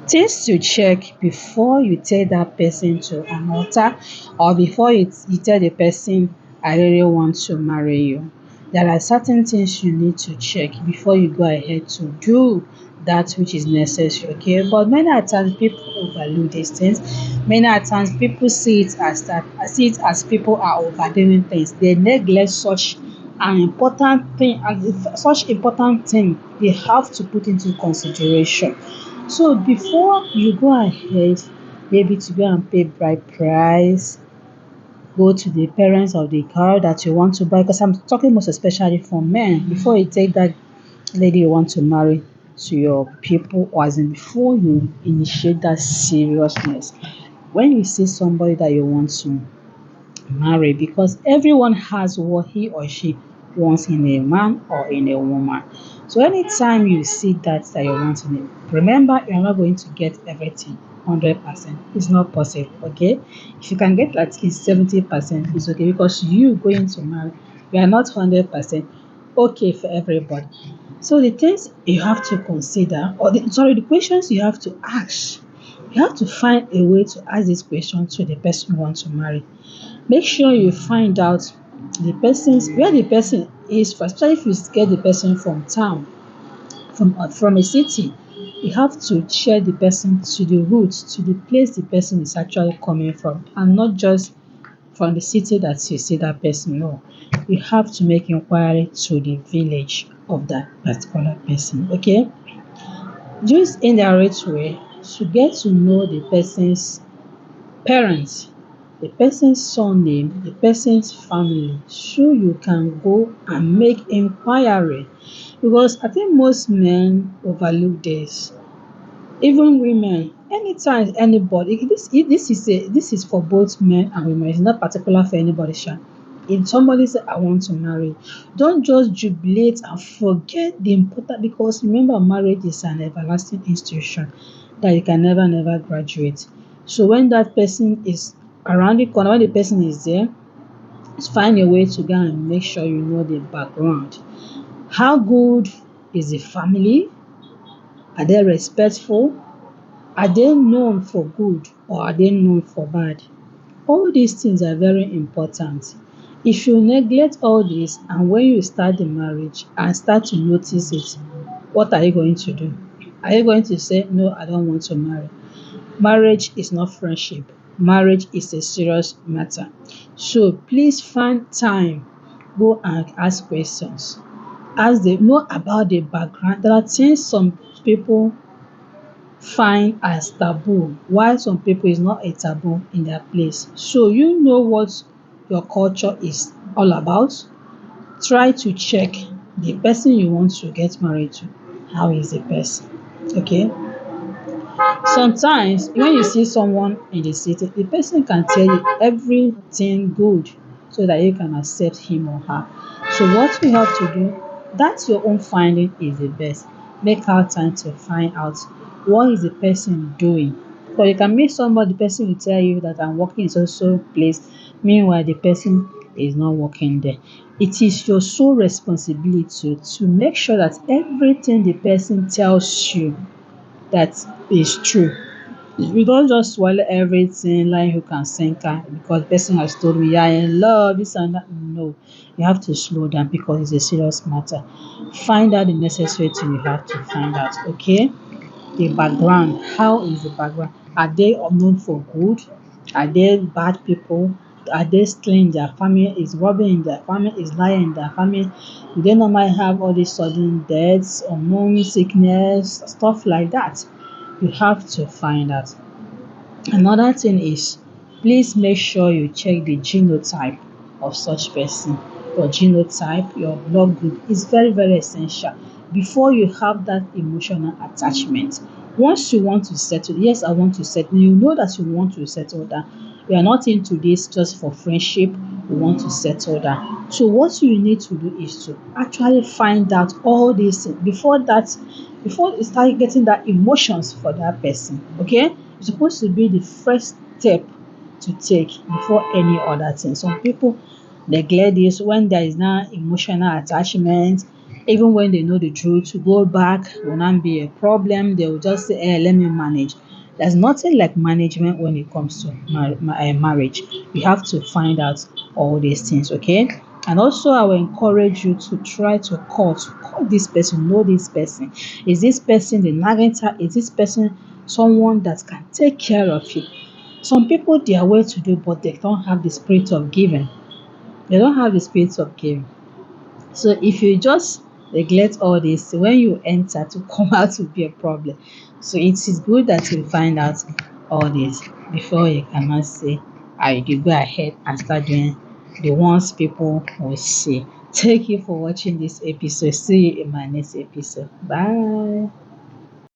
Things to check before you tell that person to an altar, or before you tell the person I really want to marry you. There are certain things you need to check before you go ahead to do that which is necessary, okay? But many a times people overlook these things. Many a times people see it as people are overdoing things. They neglect such important thing they have to put into consideration. So before you go ahead, maybe to go and pay bride price, go to the parents of the girl that you want to buy, because I'm talking most especially for men, before you take that lady you want to marry to your people, or as in before you initiate that seriousness, when you see somebody that you want to marry, because everyone has what he or she wants in a man or in a woman. So anytime you see that you want in it, remember you're not going to get everything 100%. It's not possible, okay? If you can get at least 70%, it's okay, because you going to marry, you are not 100% okay for everybody. So the things you have to consider, the questions you have to ask, you have to find a way to ask this question to the person you want to marry. Make sure you find out where the person is from, especially if you get the person from town, from a city. You have to check the person to the roots, to the place the person is actually coming from, and not just from the city that you see that person. No, you have to make inquiry to the village of that particular person, okay? Use indirect way to get to know the person's parents, the person's surname, the person's family, so you can go and make inquiry, because I think most men overlook this. Even women, anytime anybody, this is for both men and women, it's not particular for anybody sha. If somebody say I want to marry, don't just jubilate and forget the important, because remember, marriage is an everlasting institution that you can never graduate. So when that person is around the corner, when the person is there, find a way to go and make sure you know the background. How good is the family? Are they respectful? Are they known for good, or are they known for bad? All these things are very important. If you neglect all this, and when you start the marriage and start to notice it, what are you going to do? Are you going to say, no, I don't want to marry? Marriage is not friendship. Marriage is a serious matter. So please find time, go and ask questions. Ask them, know about the background. There are things some people find as taboo, while some people is not a taboo in their place. So you know what your culture is all about. Try to check the person you want to get married to. How is the person? Okay. Sometimes when you see someone in the city, the person can tell you everything good so that you can accept him or her. So what you have to do, that's your own finding is the best. Make out time to find out what is the person doing. Because you can meet somebody, the person will tell you that I'm working in so place, meanwhile the person is not working there. It is your sole responsibility to make sure that everything the person tells you that is true. You don't just swallow everything like hook and sinker because the person has told me, yeah, in love, this and that. No, you have to slow down because it's a serious matter. Find out the necessary thing you have to find out, okay? The background. How is the background? Are they known for good? Are they bad people? Are they stealing their family? Is robbing in their family? Is lying in their family? Do they normally have all these sudden deaths, unknown sickness, stuff like that? You have to find out. Another thing is, please make sure you check the genotype of such person. Your genotype, your blood group is very essential before you have that emotional attachment. Once you want to settle, yes, I want to settle, you know that you want to settle down. You are not into this just for friendship, you want to settle down. So what you need to do is to actually find out all these things before you start getting that emotions for that person, okay? It's supposed to be the first step to take before any other thing. Some people neglect this when there is now emotional attachment. Even when they know the truth, to go back will not be a problem. They will just say, let me manage. There's nothing like management when it comes to marriage. You have to find out all these things, okay? And also, I will encourage you to try to call this person, know this person. Is this person the nagging type? Is this person someone that can take care of you? Some people, they are well to do, but they don't have the spirit of giving. They don't have the spirit of giving. So if you just neglect all this, when you enter to come out will be a problem. So it is good that you find out all this before you cannot say, you go ahead and start doing the ones people will see. Thank you for watching this episode. See you in my next episode. Bye.